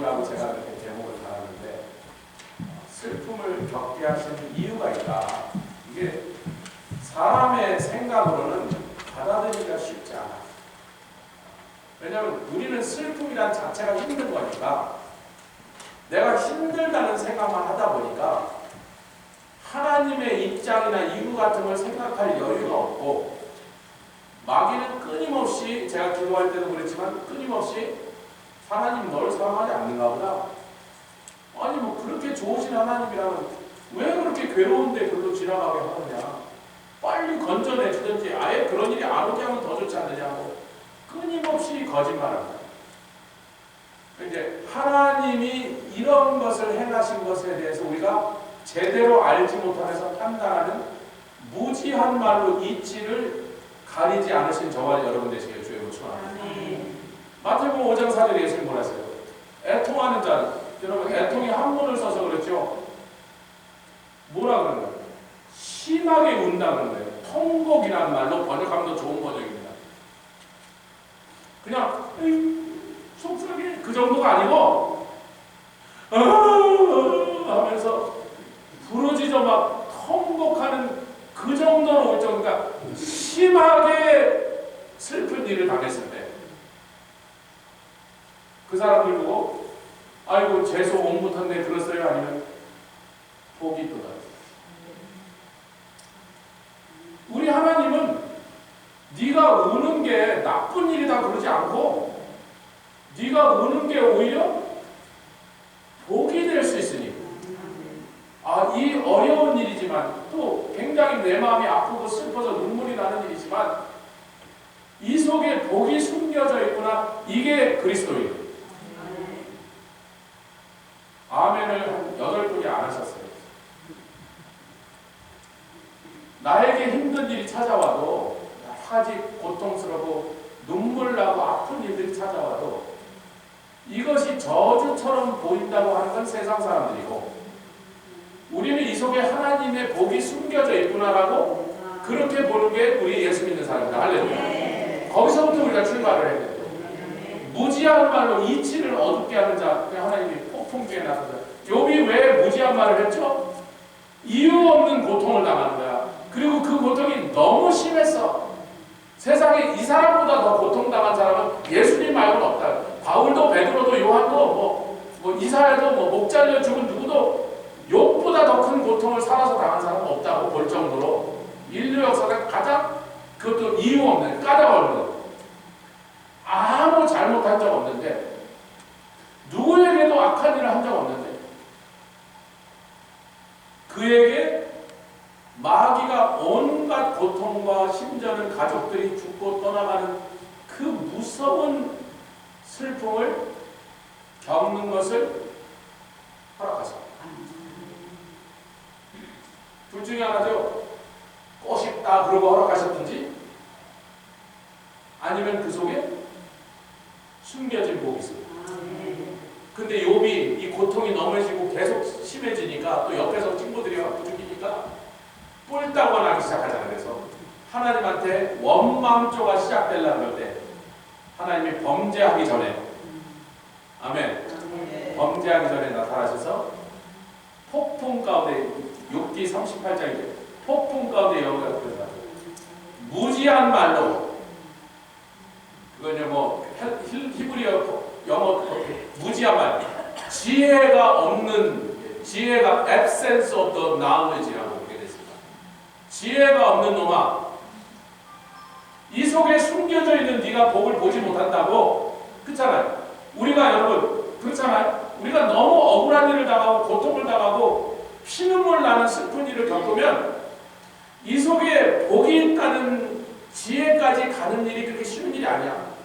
슬픔이라고 제가 그렇게 제목을 달았는데, 슬픔을 겪게 하시는 이유가 있다. 이게 사람의 생각으로는 받아들이기가 쉽지 않아. 왜냐하면 우리는 슬픔이란 자체가 힘든 거니까, 내가 힘들다는 생각만 하다 보니까 하나님의 입장이나 이유 같은 걸 생각할 여유가 없고, 마귀는 끊임없이, 제가 기도할 때도 그랬지만 끊임없이 하나님 널 사랑하지 않는가 보다. 아니 뭐 그렇게 좋으신 하나님이라면 왜 그렇게 괴로운데 글로 지나가게 하느냐, 빨리 건져내 주든지 아예 그런 일이 안 오게 하면 더 좋지 않느냐고 끊임없이 거짓말합니다. 이제 하나님이 이런 것을 행하신 것에 대해서 우리가 제대로 알지 못하면서 판단하는 무지한 말로 이치를 가리지 않으신 저와 여러분 되시길 주의 축원합니다. 마태복음 5장 4절에 예수님 뭐라 했어요? 애통하는 자는, 여러분 애통이 한문을 써서 그렇죠. 뭐라 그러는 거예요? 심하게 운다는 거예요. 통곡이라는 말로 번역하면 더 좋은 번역입니다. 그냥 속상해 그 정도가 아니고 하면서 부르짖어 막 통곡하는 그 정도로 올 정도. 그러니까 심하게 슬픈 일을 당했을 때 그 사람들 보고 아이고 재수 온 못한데 들었어요? 아니면 복이 또 나요? 우리 하나님은 네가 우는 게 나쁜 일이다 그러지 않고, 네가 우는 게 오히려 복이 될 수 있으니, 이 어려운 일이지만 또 굉장히 내 마음이 아프고 슬퍼서 눈물이 나는 일이지만 이 속에 복이 숨겨져 있구나. 이게 그리스도예요. 아멘을 한 8분이 안 하셨어요. 나에게 힘든 일이 찾아와도, 여러 가지 고통스럽고 눈물 나고 아픈 일들이 찾아와도 이것이 저주처럼 보인다고 하는 건 세상 사람들이고, 우리는 이 속에 하나님의 복이 숨겨져 있구나라고 그렇게 보는 게 우리 예수 믿는 사람입니다. 할렐루야. 거기서부터 우리가 출발을 해야 돼요. 무지한 말로 이치를 어둡게 하는 자, 하나님이 폭풍 중에 나서서. 욥이 왜 무지한 말을 했죠? 이유 없는 고통을 당하는 거야. 그리고 그 고통이 너무 심했어. 세상에 이 사람보다 더 고통당한 사람은 예수님 말고는 없다. 바울도 베드로도 요한도 이사야도 목 잘려 죽은 누구도 욥보다 더 큰 고통을 살아서 당한 사람은 없다고 볼 정도로 인류 역사가 가장, 그것도 이유 없는, 까닭없는, 아무 잘못한 적 없는데, 누구에게도 악한 일을 한 적 없는데 그에게 마귀가 온갖 고통과, 심지어는 가족들이 죽고 떠나가는 그 무서운 슬픔을 겪는 것을 허락하셨다. 둘 중에 하나죠. 꼬쉽다 그러고 허락하셨든지, 아니면 그 속에 숨겨진 복이 있습니다. 근데 욥이 이 고통이 너무해지고 계속 심해지니까 또 옆에서 친구들이 부추기니까 뿔따구가 나기 시작하잖아요. 그래서 하나님한테 원망조가 시작되려고 할 때 하나님이 범죄하기 전에, 아멘, 범죄하기 전에 나타나셔서 폭풍 가운데, 욥기 38장이죠. 폭풍 가운데 여호와가 그러다 무지한 말로, 그거는 히브리어 영어 무지한 말, 지혜가 없는, 지혜가 absence of the knowledge라고 그렇게 됐습니다. 지혜가 없는 놈아, 이 속에 숨겨져 있는 네가 복을 보지 못한다고. 그렇잖아요. 우리가, 여러분 그렇잖아요. 우리가 너무 억울한 일을 당하고 고통을 당하고 피눈물 나는 슬픈 일을 겪으면 이 속에 복이 있다는 지혜까지 가는 일이 그렇게 쉬운 일이 아니야.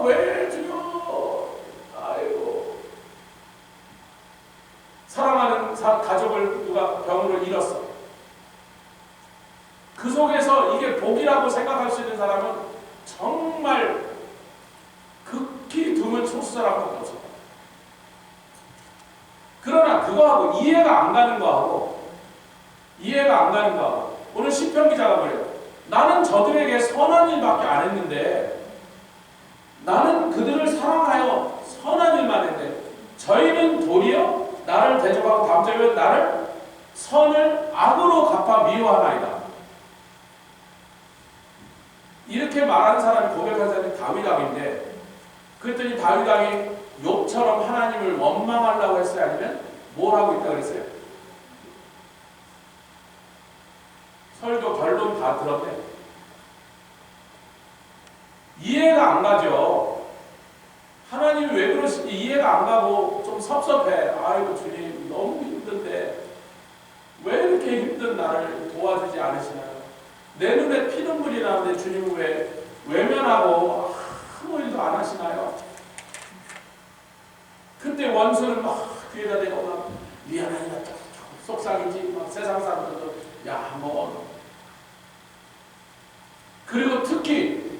왜 주여, 아이고, 사랑하는 가족을 누가 병으로 잃었어. 그 속에서 이게 복이라고 생각할 수 있는 사람은 정말 극히 드문 소수 사람밖에 없어. 그러나 그거하고 이해가 안 가는 거하고, 오늘 시편 기자가 그래요. 나는 저들에게 선한 일밖에 안 했는데, 나는 그들을 사랑하여 선한 일만 했는데 저희는 도리어 나를 대적하고 밤새면 나를 선을 악으로 갚아 미워하나이다. 이렇게 말하는 사람이 고백한 사람이 다윗왕인데 그랬더니 다윗왕이 욕처럼 하나님을 원망하려고 했어요? 아니면 뭘 하고 있다고 그랬어요? 설교 결론 다 들었네. 이해가 안 가죠. 하나님이 왜 그러시지 이해가 안 가고 좀 섭섭해. 아이고 주님 너무 힘든데 왜 이렇게 힘든 나를 도와주지 않으시나요? 내 눈에 피눈물이 나는데 주님은 왜 외면하고 아무 일도 안 하시나요? 그때 원수는 막 귀에다 대고 막 미안하니까 속상이지 막 세상 사람들도 야 뭐 그리고 특히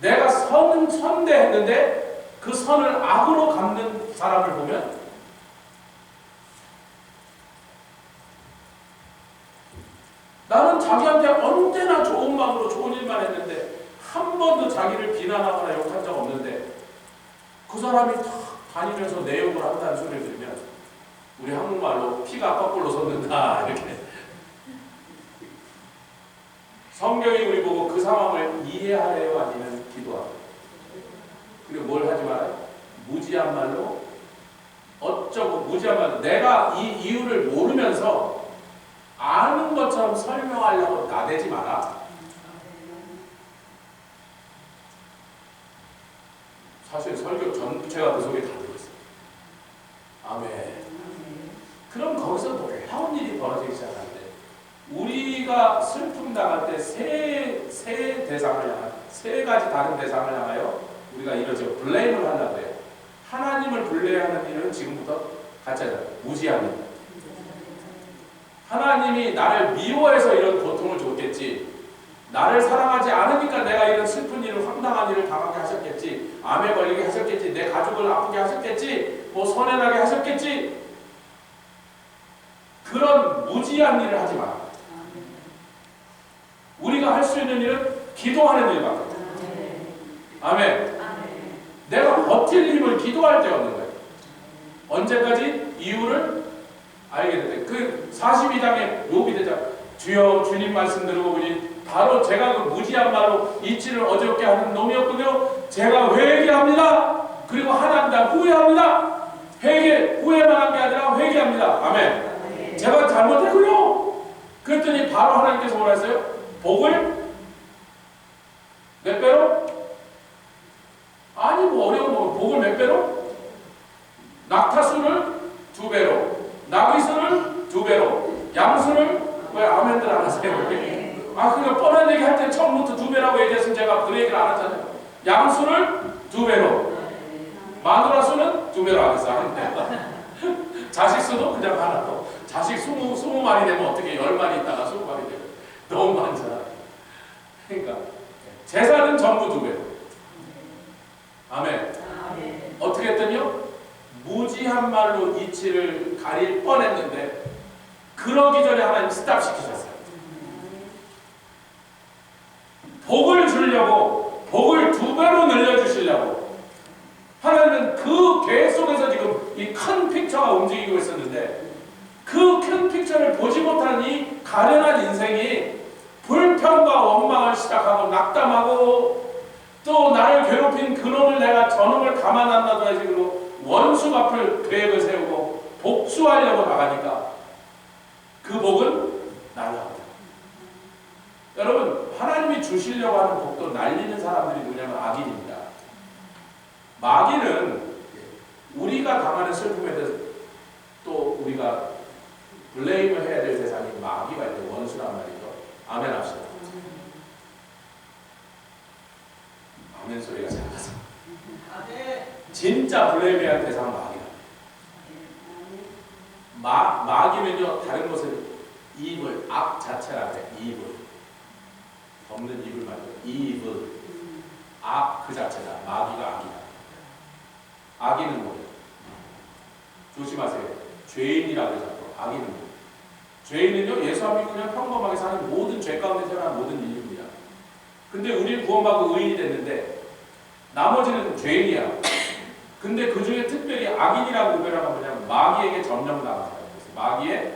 내가 선은 선대했는데 그 선을 악으로 갚는 사람을 보면 나는 자기한테 언제나 좋은 마음으로 좋은 일만 했는데 한 번도 자기를 비난하거나 욕한 적 없는데 그 사람이 탁 다니면서 내 욕을 한다는 소리를 들으면 우리 한국말로 피가 거꾸로 솟는다 이렇게 성경이 우리 보고 그 상황을 이해하래요 아니면 기도하래요? 그리고 뭘 하지 말아요? 무지한 말로 어쩌고 무지한 말로 내가 이 이유를 모르면서 아는 것처럼 설명하려고 나대지 마라. 사실 설교 전체가 그 속에 다 들어있어요. 아멘. 그럼 거기서 놀라운 일이 벌어지기 시작하는데 우리가 슬픔 당할 때 세 대상을 향하여 세 가지 다른 대상을 향하여 우리가 이러죠. 블레임을 하려고 해요. 하나님을 불례하는 일은 지금부터 같이 하자. 무지한 일. 하나님이 나를 미워해서 이런 고통을 줬겠지. 나를 사랑하지 않으니까 내가 이런 슬픈 일을 황당한 일을 당하게 하셨겠지. 암에 걸리게 하셨겠지. 내 가족을 아프게 하셨겠지. 뭐 손해나게 하셨겠지. 그런 무지한 일을 하지 마. 우리가 할 수 있는 일은 기도하는 일밖에 없어. 아멘. 내가 버틸 힘을 기도할 때 얻는 거예요. 언제까지? 이유를 알게 될 때. 그 42장에 욥이 되자 주여 주님 말씀 들고 보니 바로 제가 그 무지한 말로 이치를 어지럽게 하는 놈이었군요. 제가 회개합니다. 그리고 하나님다 후회합니다. 후회만 한 게 아니라 회개합니다. 아멘. 제가 잘못했군요. 그랬더니 바로 하나님께서 뭐라 했어요? 복을 몇 배로? 아니 뭐 어려운 거 복을 몇 배로? 낙타수를 2배로, 나귀수를 2배로, 양수를 왜 아멘들 안 하세요? 그러니까 뻔한 얘기 할 때 처음부터 2배라고 얘기했으면 제가 그 얘기를 안 하잖아요. 양수를 2배로, 마누라 수는 2배로 하겠어. 자식 수도 그냥 하나 더. 자식 20마리 되면 어떻게 10마리 있다가 20마리 되면 너무 많잖아. 그러니까 재산은 전부 2배로. 아멘. 어떻게 했더니요? 무지한 말로 이치를 가릴 뻔했는데 그러기 전에 하나님 스탑시키셨어요. 복을 주려고 복을 2배로 늘려주시려고 하나님은 그 계획 속에서 지금 이 큰 픽처가 움직이고 있었는데 그 큰 픽처를 보지 못한 이 가련한 인생이 불평과 원망을 시작하고 낙담하고 또 나를 괴롭힌 그놈을 내가 저놈을 가만 안 놔둬야 식으로 원수 갚을 계획을 세우고 복수하려고 나가니까 그 복은 날라옵니다. 여러분 하나님이 주시려고 하는 복도 날리는 사람들이 누구냐면 악인입니다. 마귀는 우리가 당하는 슬픔에 대해서 또 우리가 블레임을 해야 될 대상이 마귀가 있대 원수란 말이죠. 아멘 합시다. 아멘 소리가 작아서. 진짜 블레임해야 할 대상은 마귀다. 마귀는요 다른 것을 이불, 악 자체라 그래. 이불. 덮는 이불 말고 이불. 악 그 자체다. 마귀가 악이다. 악인은 뭐예요? 조심하세요. 죄인이라고 해서 악인은 뭐예요? 죄인은요 예수 안 믿고 그냥 평범하게 사는 모든 죄 가운데 태어난 모든 인류입니다. 근데 우리는 구원받고 의인이 됐는데 나머지는 죄인이야. 근데 그 중에 특별히 악인이라고 구별하는 건 뭐냐면 마귀에게 점령 당한 사람. 마귀의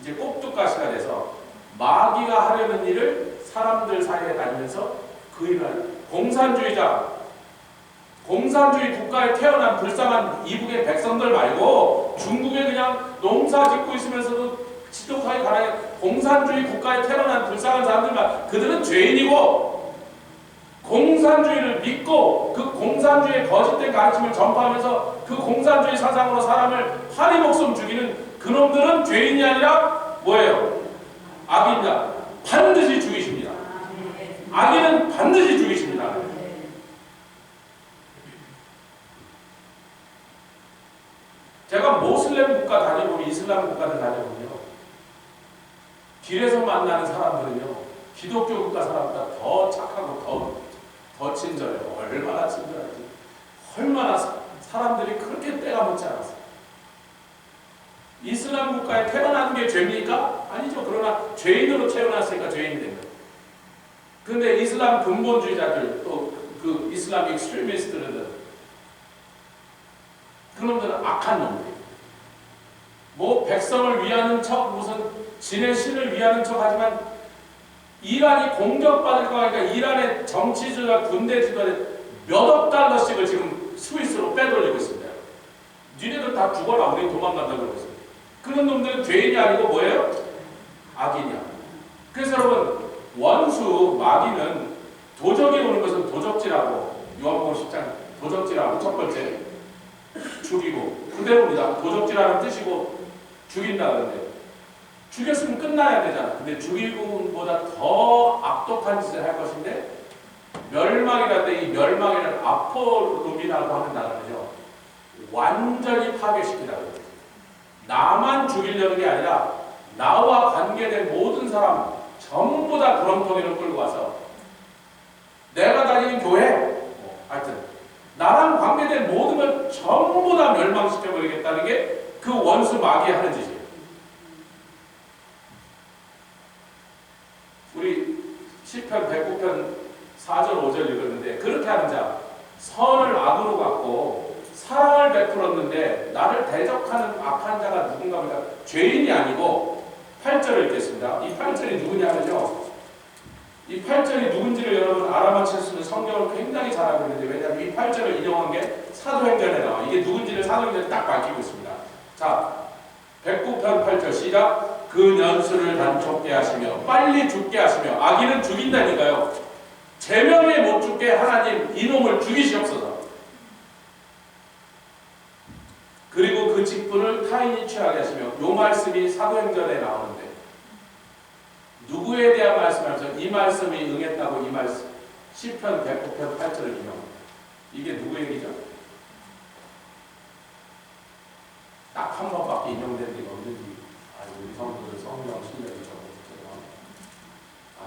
이제 꼭두가시가 돼서 마귀가 하려는 일을 사람들 사이에 다니면서 그 일을 하는 공산주의 국가에 태어난 불쌍한 이북의 백성들 말고 중국에 그냥 농사 짓고 있으면서도 지독하게 가난해 공산주의 국가에 태어난 불쌍한 사람들만 그들은 죄인이고 공산주의를 믿고 그 공산주의의 거짓된 가르침을 전파하면서 그 공산주의 사상으로 사람을 파리 목숨 죽이는 그놈들은 죄인이 아니라 뭐예요? 악인이다. 반드시 죽이십니다. 악인은 반드시 죽이십니다. 제가 모슬렘 국가 다녀보면 이슬람 국가들 다녀보면요. 길에서 만나는 사람들은요. 기독교 국가 사람보다 더 착하고 더 친절해요. 얼마나 친절하지. 얼마나 사람들이 그렇게 때가 묻지 않았어요. 이슬람 국가에 태어나는 게 죄입니까? 아니죠. 그러나 죄인으로 태어났으니까 죄인이 된 거예요. 근데 이슬람 근본주의자들 또 그 이슬람 익스트리미스트들은 그놈들은 악한 놈들이에요. 뭐 백성을 위하는 척 무슨 진의 신을 위하는 척 하지만 이란이 공격받을 거니까 이란의 정치 지도자 군대 지도자 몇억 달러씩을 지금 스위스로 빼돌리고 있습니다. 니네들 다 죽어라. 우리 도망간다고 그러고 있습니다. 그런 놈들은 죄인이 아니고 뭐예요? 악인이야. 그래서 여러분 원수 마귀는 도적이 오는 것은 도적질하고 요한복음 10장 도적질하고 첫 번째 죽이고 그대로입니다. 도적질하는 뜻이고 죽인다 그러는데 죽였으면 끝나야 되잖아. 근데 죽이고보다 더 악독한 짓을 할 것인데 멸망이라는데 이 멸망이라는 아포룸이라고 하는 단어는요 완전히 파괴시키다 그래요. 나만 죽이려는 게 아니라 나와 관계된 모든 사람 전부 다 구렁텅이로 끌고 와서 내가 다니는 교회 하여튼 나랑 관계된 모든 걸 전부 다 멸망시켜버리겠다는 게 그 원수 마귀에 하는 짓이에요. 우리 시편 109편 4절 5절 읽었는데 그렇게 하는 자 선을 악으로 갚고 사랑을 베풀었는데 나를 대적하는 악한 자가 누군가 보다 죄인이 아니고 8절을 읽겠습니다. 이 8절이 누구냐면요. 이 8절이 누군지를 여러분 알아맞힐 수 있는 성경을 굉장히 잘 알고 있는데 왜냐하면 이 8절을 인용한 게 사도행전에 나와. 이게 누군지를 사도행전에 딱 밝히고 있습니다. 자, 109편 8절 시작. 그 년수를 단축게 하시며 빨리 죽게 하시며 악인은 죽인다니까요. 제명에 못 죽게 하나님 이놈을 죽이시옵소서. 그리고 그 직분을 타인이 취하게 하시며 요 말씀이 사도행전에 나오는데 누구에 대한 말씀하면서 이 말씀이 응했다고 이 말씀 시편 109편 8절을 인용합니다. 이게 누구 얘기죠? 딱 한 번밖에 인용된 게 없는지 우리 성도들 성경 실력이 좀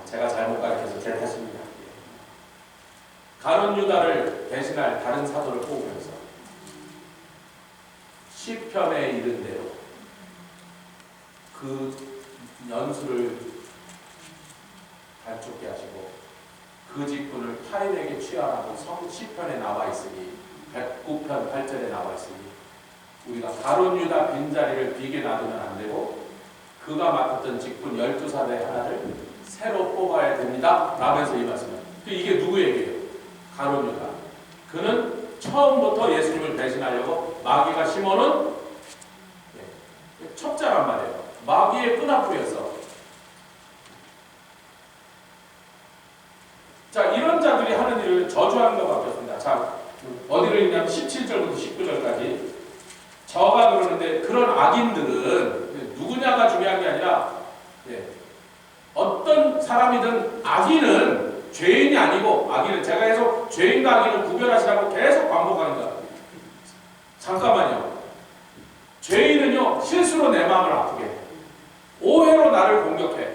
제가 잘못 가르쳐서 죄송합니다. 가룟 유다를 대신할 다른 사도를 뽑으면서 시편에 이른 대로 그 연수를 단축게 하시고 그 직분을 타인에게 취하라고 시편에 나와 있으니 109편 8절에 나와 있으니 우리가 가룟 유다 빈자리를 비게 놔두면 안 되고 그가 맡았던 직분 12사대 하나를 새로 뽑아야 됩니다. 라면서 이 말씀을. 이게 누구 얘기예요? 가룟 유다. 그는 처음부터 예수님을 배신하려고 마귀가 심어놓은 첩자란 말이에요. 마귀의 끈앞이었어. 자, 이런 자들이 하는 일을 저주하는 것밖에 없습니다. 자, 어디를 읽냐면 17절부터 19절까지 저가 그러는데 그런 악인들은 누구냐가 중요한 게 아니라 어떤 사람이든 악인은 죄인이 아니고 악인은 제가 계속 죄인과 악인을 구별하시라고 계속 반복하는 거야. 잠깐만요. 죄인은요 실수로 내 마음을 아프게 해. 오해로 나를 공격해.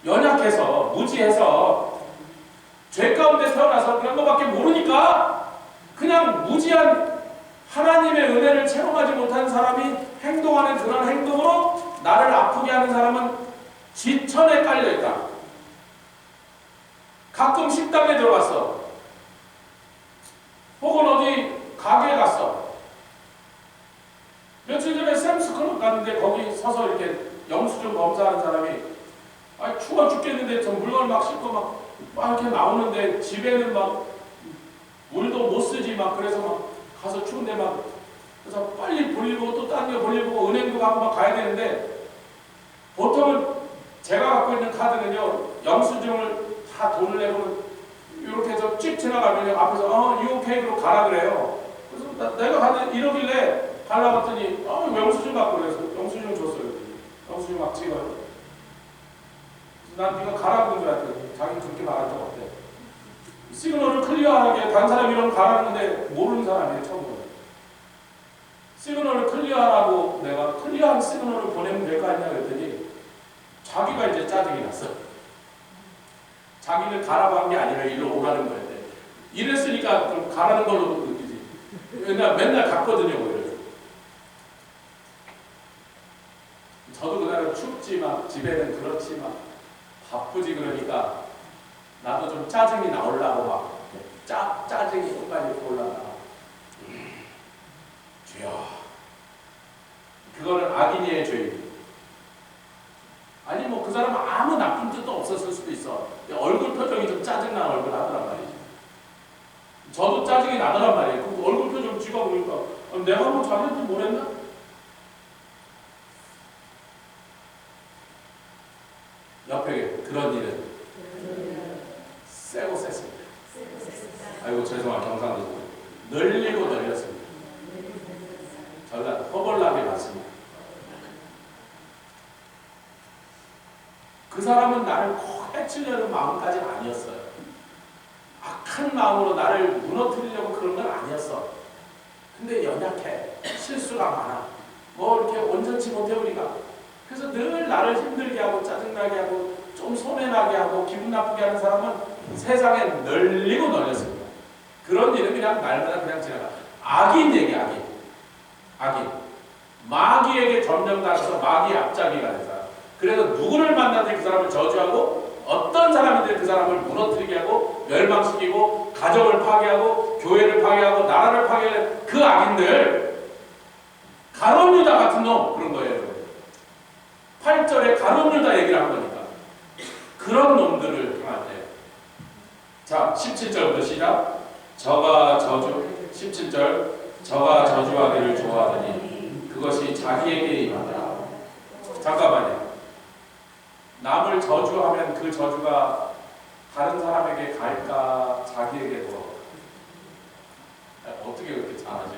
연약해서 무지해서 죄 가운데 태어나서 그런 것밖에 모르니까 그냥 무지한 하나님의 은혜를 체험하지 못한 사람이 행동하는 그런 행동으로 나를 아프게 하는 사람은 지천에 깔려있다. 가끔 식당에 들어갔어. 혹은 어디 가게에 갔어. 며칠 전에 샘스클럽 갔는데 거기 서서 이렇게 영수증 검사하는 사람이 추워 죽겠는데 저 물건을 막 싣고 막 이렇게 나오는데 집에는 막 물도 못 쓰지 막 그래서 막 가서 추운데 막 그래서 빨리 볼일 보고 또 딴 데 볼일 보고 은행도 가고 막 가야 되는데 보통은 제가 갖고 있는 카드는요 영수증을 다 돈을 내고 이렇게 해서 쭉 지나가면 앞에서 UOK로 가라 그래요. 그래서 내가 가는 이러길래 가려고 봤더니 영수증 갖고 그래서 영수증 줬어요. 영수증 막 찍어요. 난 네가 가라고 그런 줄 알았더니 자기는 그렇게 말할 적 없대. 시그널을 클리어하게 다른 사람이 이런 가라는데 모르는 사람이에요 처음으로. 시그널을 클리어하라고 내가 클리어한 시그널을 보내면 될 거 아니냐 그랬더니 자기가 이제 짜증이 났어. 자기는 가라고 한 게 아니라 일로 오라는 거였대. 이랬으니까 좀 가라는 걸로 느끼지. 맨날 갔거든요 오히려. 저도 그날은 춥지 막 집에는 그렇지 막 바쁘지 그러니까 나도 좀 짜증이 나오려고 막 짜증이 끝까지 올라가. 주여, 그거는 악인의 죄입니다. 아니 뭐 그 사람은 아무 나쁜 뜻도 없었을 수도 있어. 얼굴 표정이 좀 짜증나는 얼굴 하더란 말이지. 저도 짜증이 나더란 말이에요. 그 얼굴 표정 찍어보니까 내가 뭐 자기한테 뭘 했나? 옆에 그런 일은 세고 셌습니다. 아이고 죄송합니다. 경상도 널리고 널렸습니다. 저희가 허벌나게 맞습니다. 그 사람은 나를 꼭 해치려는 마음까지는 아니었어요. 악한 마음으로 나를 무너뜨리려고 그런 건 아니었어. 근데 연약해. 실수가 많아. 뭐 이렇게 온전치 못해 우리가. 그래서 늘 나를 힘들게 하고 짜증나게 하고 좀 소매나게 하고 기분 나쁘게 하는 사람은 세상에 널리고 널렸습니다. 그런 일은 그냥 날마다 그냥 지나가. 악인 얘기 악인. 마귀에게 점령당해서 마귀의 앞잡이가 된 사람. 그래서 누구를 만나든지 그 사람을 저주하고 어떤 사람이든 그 사람을 무너뜨리게 하고 멸망시키고 가정을 파괴하고 교회를 파괴하고 나라를 파괴하는 그 악인들 가룟 유다 같은 놈 그런 거예요. 8절에 가룟 유다 얘기를 한 거니까 그런 놈들을 향할 때 자 17절부터 시작. 저가 저주 17절 저가 저주하기를 좋아하더니 그것이 자기에게 임하더라. 잠깐만요. 남을 저주하면 그 저주가 다른 사람에게 갈까 자기에게 돌아올까? 어떻게 그렇게 잘하죠?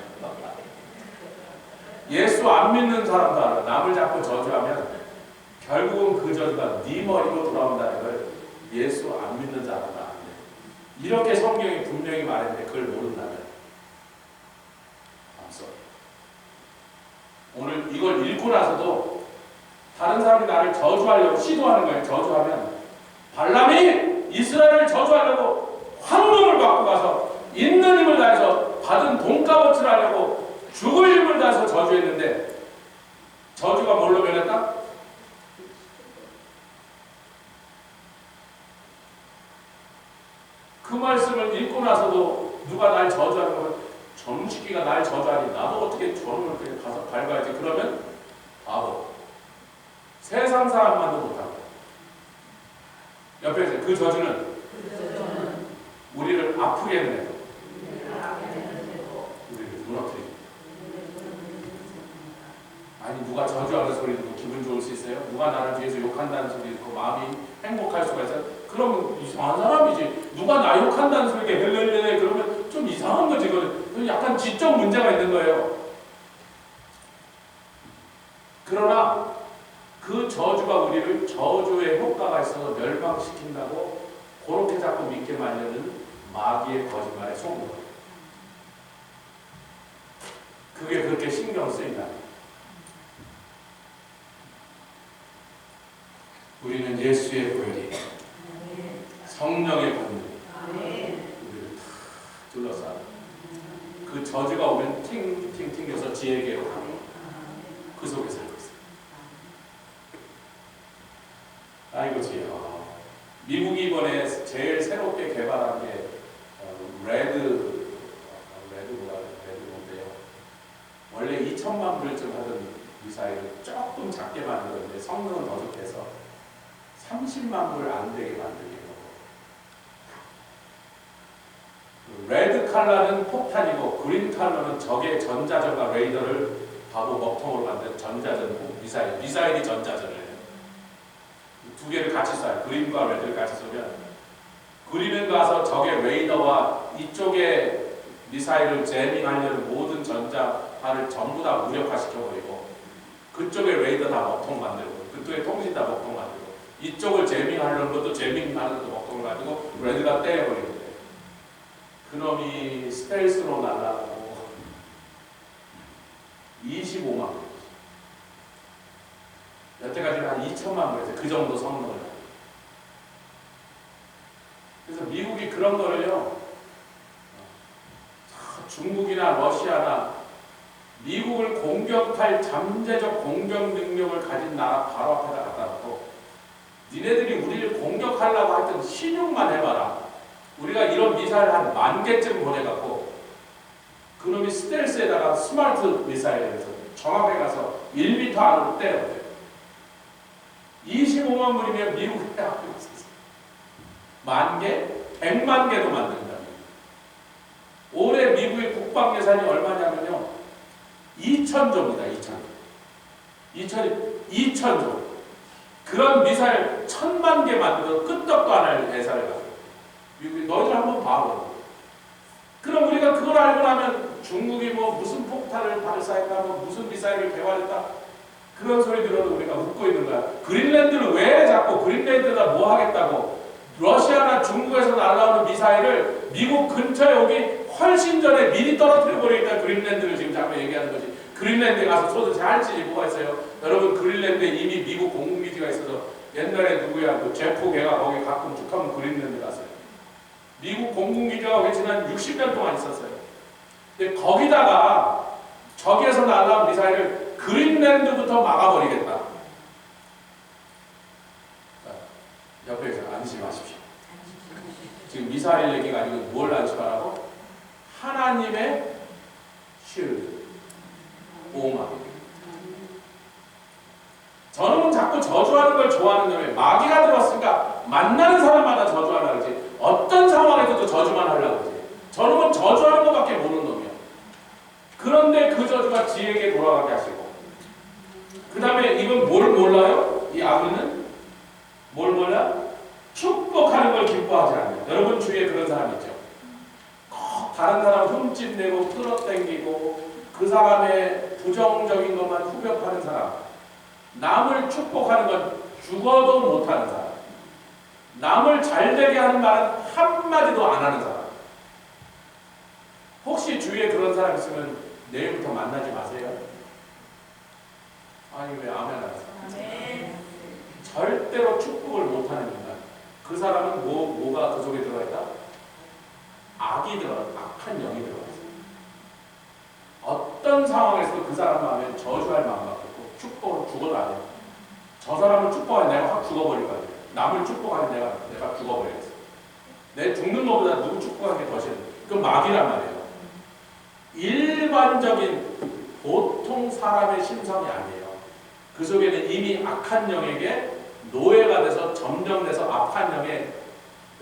예수 안 믿는 사람도 알아. 남을 자꾸 저주하면 결국은 그 저주가 네 머리로 돌아온다는 걸 예수 안 믿는 자라도 아는데 이렇게 성경이 분명히 말했는데 그걸 모른다면 없어. 오늘 이걸 읽고 나서도 다른 사람이 나를 저주하려고 시도하는 거예요. 저주하면 발람이 이스라엘을 저주하려고 황금을 받고 가서 있는 힘을 다해서 받은 돈값어치를 하려고 죽을 힘을 다해서 저주했는데 저주가 뭘로 변했다? 그 말씀을 읽고 나서도 누가 날 저주하는 거면 저놈 새끼가 날 저주하니 나도 어떻게 저놈을 그렇게 가서 밟아야지. 그러면 바보. 세상 사람만도 못하고 옆에 그 저주는 우리를 아프게 해내고 우리를 무너뜨리고. 아니 누가 저주하는 소리 듣고 기분 좋을 수 있어요? 누가 나를 뒤에서 욕한다는 소리 듣고 마음이 행복할 수가 있어요? 그러면 이상한 사람이지. 누가 나 욕한다는 소리에 헬렐레 그러면 좀 이상한 거지. 그건 약간 지적 문제가 있는 거예요. 그러나 그 저주가 우리를 저주의 효과가 있어서 멸망시킨다고 그렇게 자꾸 믿게 만드는 마귀의 거짓말에 속는 거예요. 그게 그렇게 신경 쓰인다. 우리는 예수의 보혈이 성령의 권능이 우리를 다 둘러싸고 그 저주가 오면 팅팅 튕겨서 지혜계로 가고 그 속에 살고 있어요. 아이고 주여. 미국이 이번에 제일 새롭게 개발한 게 레드 2천만 불쯤 하던 미사일을 조금 작게 만들었는데 성능은 더 좋게해서 30만 불 안 되게 만들기로. 레드 칼라는 폭탄이고 그린 칼라는 적의 전자전과 레이더를 바로 먹통으로 만든 전자전 미사일. 미사일이 전자전이에요. 두 개를 같이 쏴요. 그린과 레드를 같이 쏘면 그린은 가서 적의 레이더와 이쪽에 미사일을 재밍하려는 모든 전자파를 전부 다 무력화시켜버리고 그쪽에 레이더 다 먹통 만들고 그쪽에 통신 다 먹통 만들고 이쪽을 재밍하려는 것도 재밍하는 것도 먹통을 가지고 레드가 떼어버리는데 그놈이 스텔스로 날아가고 25만 원. 여태까지는 한 2천만 원에서 그 정도 성능을 가지고. 그래서 미국이 그런 거를요, 중국이나 러시아나 미국을 공격할 잠재적 공격 능력을 가진 나라 바로 앞에다 갖다 놓고 니네들이 우리를 공격하려고 하여튼 신용만 해봐라. 우리가 이런 미사일 한 10,000개쯤 보내갖고 그놈이 스텔스에다가 스마트 미사일에서 정확하게 가서 1m 안으로 때려버려요. 25만 불이면 미국에 하고 있었어요. 10,000개? 100만 개도 만든다. 올해 미국의 국방 예산이 얼마냐면요. 2,000조입니다. 2,000조. 그런 미사일 1,000만 개 만들어도 끄떡도 안 할 예산을 가지고 미국이 너희들 한번 봐보라고. 그럼 우리가 그걸 알고 나면 중국이 뭐 무슨 폭탄을 발사했다, 뭐 무슨 미사일을 개발했다 그런 소리 들어도 우리가 웃고 있는 거야. 그린랜드를 왜 자꾸 그린랜드가 뭐 하겠다고 러시아나 중국에서 날아오는 미사일을 미국 근처에 오기 훨씬 전에 미리 떨어뜨려 버리니까 그린랜드를 지금 자꾸 얘기하는 거지. 그린랜드에 가서 쏘도 잘지 뭐가 있어요. 여러분 그린랜드에 이미 미국 공군기지가 있어서 옛날에 누구야 그 제프 걔가 거기 가끔 툭하면 그린랜드 갔어요. 미국 공군기지가 거기 지난 60년 동안 있었어요. 근데 거기다가 저기에서 날아온 미사일을 그린랜드부터 막아버리겠다. 옆에서 안심하십시오. 지금 미사일 얘기가 아니고 뭘 안심하라고? 하나님의 쉴드, 보호막. 저는 자꾸 저주하는 걸 좋아하는 놈에 마귀가 들어왔으니까 만나는 사람마다 저주하려고 그러지 어떤 상황에서도 저주만 하려고 그러지. 저놈은 저주하는 것밖에 모르는 놈이야. 그런데 그 저주가 지에게 돌아가게 하시고 그 다음에 이건 뭘 몰라요? 이 아버지는 뭘 몰라? 축복하는 걸 기뻐하지 않아요. 여러분 주위에 그런 사람 있죠? 다른 사람 흠집내고 끌어당기고 그 사람의 부정적인 것만 후벼파는 사람, 남을 축복하는 건 죽어도 못하는 사람, 남을 잘되게 하는 말은 한마디도 안 하는 사람. 혹시 주위에 그런 사람 있으면 내일부터 만나지 마세요. 아니 왜 아멘 안 하세요? 절대로 축복을 못하는 인간. 그 사람은 뭐가 그 속에 들어가 있다? 악이 들어가, 악한 영이 들어가 있어요. 어떤 상황에서도 그 사람 마음에 저주할 마음밖에 없고 축복을 죽어도 안 해요. 저 사람을 축복하면 내가 확 죽어버릴 거야. 남을 축복하면 내가 죽어버리겠어. 내 죽는 것보다 누구 축복하는 게 더 싫어. 그 마귀란 말이에요. 일반적인 보통 사람의 심성이 아니에요. 그 속에는 이미 악한 영에게 노예가 돼서 점령돼서 악한 영에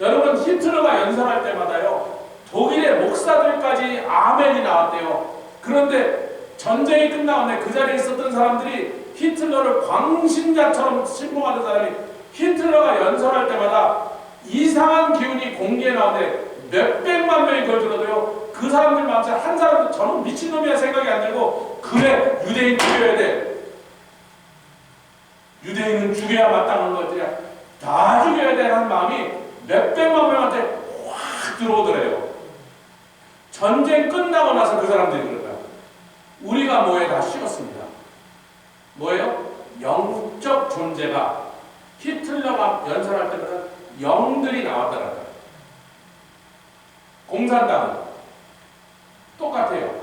여러분 히틀러가 연설할 때마다요 독일의 목사들까지 아멘이 나왔대요. 그런데 전쟁이 끝나고 그 자리에 있었던 사람들이 히틀러를 광신자처럼 신봉하던 사람이 히틀러가 연설할 때마다 이상한 기운이 공기에 나오는데 몇백만 명이 그걸 들어도요 그 사람들 마음속에 한 사람도 저는 미친놈이야 생각이 안 들고 그래 유대인 죽여야 돼. 유대인은 죽여야 마땅한 것들이야. 다 죽여야 돼 하는 마음이 몇백만 명한테 확 들어오더래요. 전쟁 끝나고 나서 그 사람들이 그럴 거야. 우리가 뭐에 다 식었습니다. 뭐예요? 영적 존재가 히틀러가 연설할 때마다 영들이 나왔다는 거예요. 공산당은 똑같아요.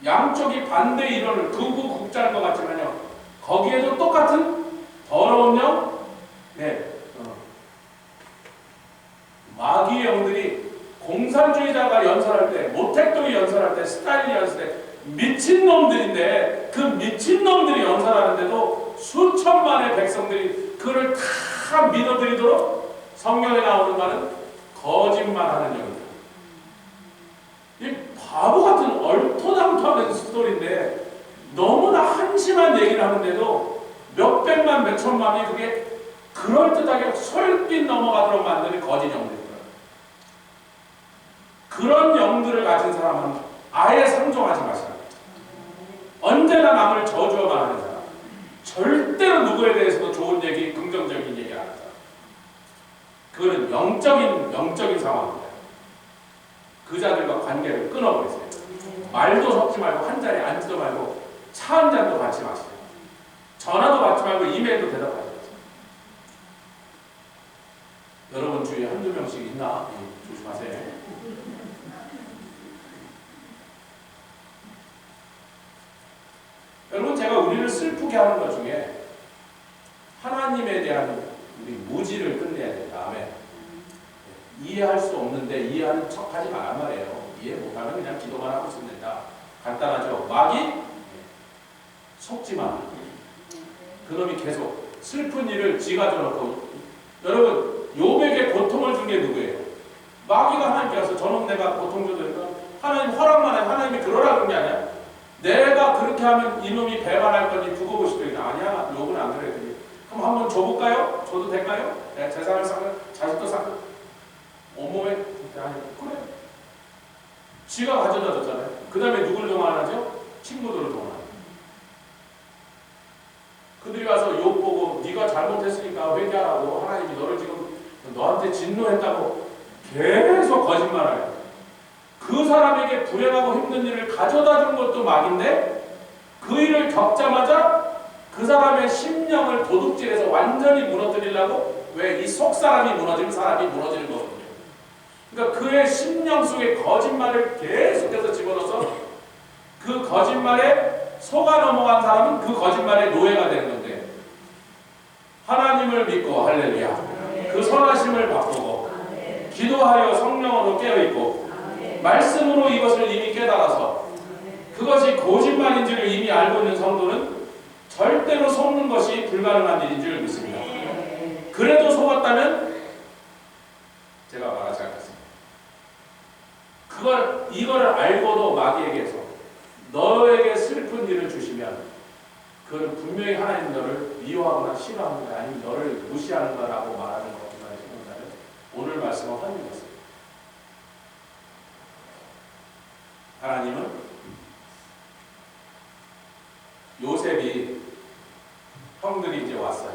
양쪽이 반대 이론을 극우 극자인 것 같지만요. 거기에도 똑같은 더러운 영, 마귀의 영들이 공산주의자가 연설할 때, 모택동이 연설할 때, 스탈린이 연설할 때 미친놈들인데 그 미친놈들이 연설하는데도 수천만의 백성들이 그를 다 믿어들이도록 성경에 나오는 말은 거짓말하는 영이다. 이 바보 같은 얼토당토하는 스토리인데 너무나 한심한 얘기를 하는데도 몇백만 몇천만이 그게 그럴듯하게 솔깃 넘어가도록 만드는 거짓 영들입니다. 그런 영들을 가진 사람은 아예 상종하지 마시라. 언제나 남을 저주어만 하는 사람, 절대로 누구에 대해서도 좋은 얘기, 긍정적인 얘기 안 하는 사람, 그거는 영적인 상황입니다. 그 자들과 관계를 끊어버리세요. 말도 섞지 말고 한 자리에 앉지도 말고 차 한 잔도 받지 마세요. 전화도 받지 말고 이메일도 대답하지 마세요. 여러분 주위에 한두 명씩 있나? 조심하세요. 여러분, 제가 우리를 슬프게 하는 것 중에 하나님에 대한 우리 무지를 끝내야 될 다음에 이해할 수 없는데 이해하는 척하지 말란 말이에요. 이해 못하면 그냥 기도만 하고 있으면 된다. 간단하죠. 마귀 속지 마. 그놈이 계속 슬픈 일을 지가 줘놓고, 여러분 욥에게 고통을 준 게 누구예요? 마귀가 하나님께 와서 저놈 내가 고통 줘도 하나님 허락만 해. 하나님이 그러라 그런 게 아니야. 내가 그렇게 하면 이놈이 배반할 거니 두고 보시더니 아니야. 욥은 안 그래. 그럼 한번 줘볼까요? 줘도 될까요? 내가 재산을 쌓고 자식도 쌓고 온몸에 아니 그래. 지가 가져다 줬잖아요. 그 다음에 누굴 동원하죠? 친구들을 동원하죠. 그들이 와서 욥 보고 네가 잘못했으니까 회개하라고 하나님이 너를 지금 너한테 진노했다고 계속 거짓말해요. 그 사람에게 불행하고 힘든 일을 가져다 준 것도 마귀인데 그 일을 겪자마자 그 사람의 심령을 도둑질해서 완전히 무너뜨리려고, 왜 이 속 사람이 무너지면 사람이 무너지는 거거든요. 그러니까 그의 심령 속에 거짓말을 계속해서 집어넣어서 그 거짓말에 속아 넘어간 사람은 그 거짓말의 노예가 되는 건데, 하나님을 믿고 할렐루야 그 선하심을 바꾸고 기도하여 성령으로 깨어있고 말씀으로 이것을 이미 깨달아서 그것이 거짓말인지를 이미 알고 있는 성도는 절대로 속는 것이 불가능한 일인 줄 믿습니다. 그래도 속았다면 제가 말하지 않겠습니다. 이거를 알고도 마귀에게서 너에게 슬픈 일을 주시면 그건 분명히 하나님 너를 미워하거나 싫어하는 거 아니면 너를 무시하는 거라고 말하는 것만 해준다면 오늘 말씀은 환영이었습니다. 하나님은 요셉이 형들이 이제 왔어요.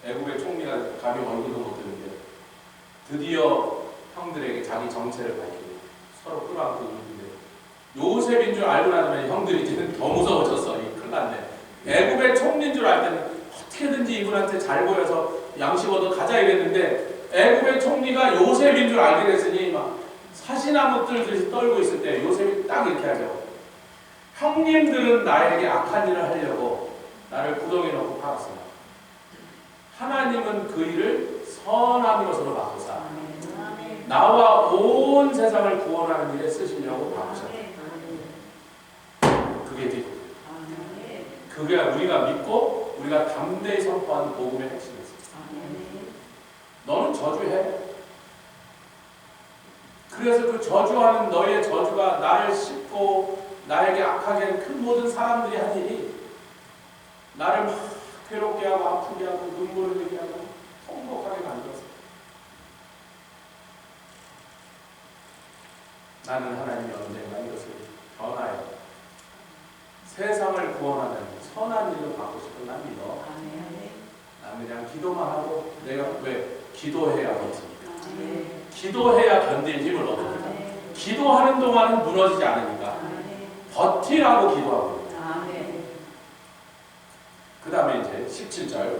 애굽의 총리가 감히 얼굴도 못 드는데 드디어 형들에게 자기 정체를 밝히고 서로 끌어안고 있는데 요셉인 줄 알고 나면 형들이 이제는 더 무서워졌어. 큰일 났네. 애굽의 총리인 줄 알 때는 어떻게든지 이분한테 잘 보여서 양식 얻어 가자 이랬는데 애굽의 총리가 요셉인 줄 알게 됐으니 막 사시나무 뜰듯이 떨고 있을 때 요셉이 딱 이렇게 하죠. 형님들은 나에게 악한 일을 하려고 나를 구덩이에 넣고 팔았습니다. 하나님은 그 일을 선한 것으로 바꾸사 나와 온 세상을 구원하는 일에 쓰시려고 바꾸셨다. 그게 뒤. 그게 우리가 믿고 우리가 담대히 선포하는 복음의 핵심이었어요. 너는 저주해. 그래서 그 저주하는 너의 저주가 나를 씹고 나에게 악하게 한 그 모든 사람들이 한 일이 나를 막 괴롭게 하고 아프게 하고 눈물을 흘리게 하고 통곡하게 만들었어. 나는 하나님이 언젠가 이것을 변화해 세상을 구원하는 선한 일로 바꾸시고 난 믿어. 나는 그냥 기도만 하고 내가 왜 기도해야 버팁니까? 기도해야 견딜 힘을 얻습니다. 기도하는 동안은 무너지지 않으니까 버티라고 기도하고 그 다음에 이제 17절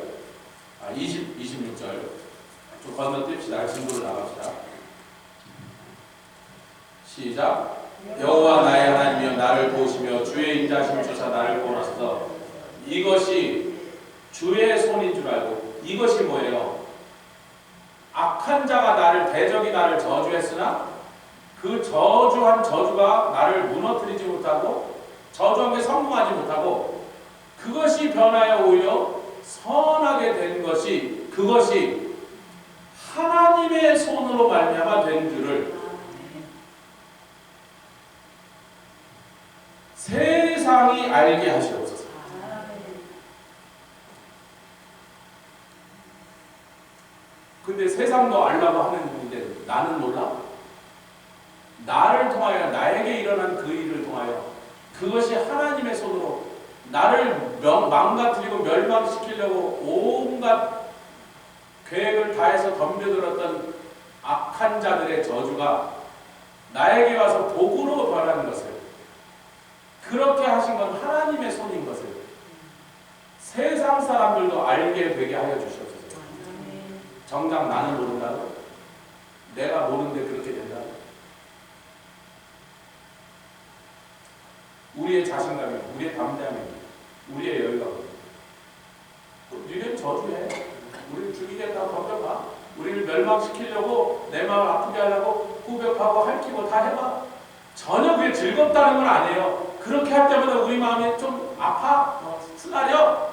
26절 좀 건너뛰읍시다. 진도를 나갑시다. 시작. 여호와 나의 하나님이여 나를 보시며 주의 인자심을 주사 나를 구원하소서. 이것이 주의 손인 줄 알고. 이것이 뭐예요? 악한 자가 나를 대적이 나를 저주했으나 그 저주한 저주가 나를 무너뜨리지 못하고 저주한 게 성공하지 못하고 그것이 변하여 오히려 선하게 된 것이 그것이 하나님의 손으로 말미암아 된 줄을 세상이 알게 하시옵소서. 근데 세상도 알라고 하는 분인데 나는 몰라? 나를 통하여 나에게 일어난 그 일을 통하여 그것이 하나님의 손으로 나를 망가뜨리고 멸망시키려고 온갖 계획을 다해서 덤벼들었던 악한 자들의 저주가 나에게 와서 복으로 변하는 것을 그렇게 하신 건 하나님의 손인 것을 세상 사람들도 알게 되게 하여 주시옵소서. 정작 나는 모른다고? 내가 모르는데 그렇게 된다고? 우리의 자신감이, 우리의 담대함이, 우리의 여유가 니는 저주해. 우리를 죽이겠다고 덤벼봐. 우리를 멸망시키려고 내 마음을 아프게 하려고 후벼파고 핥히고 다 해봐. 전혀 그게 즐겁다는 건 아니에요. 그렇게 할 때마다 우리 마음이 좀 아파, 쓰라려.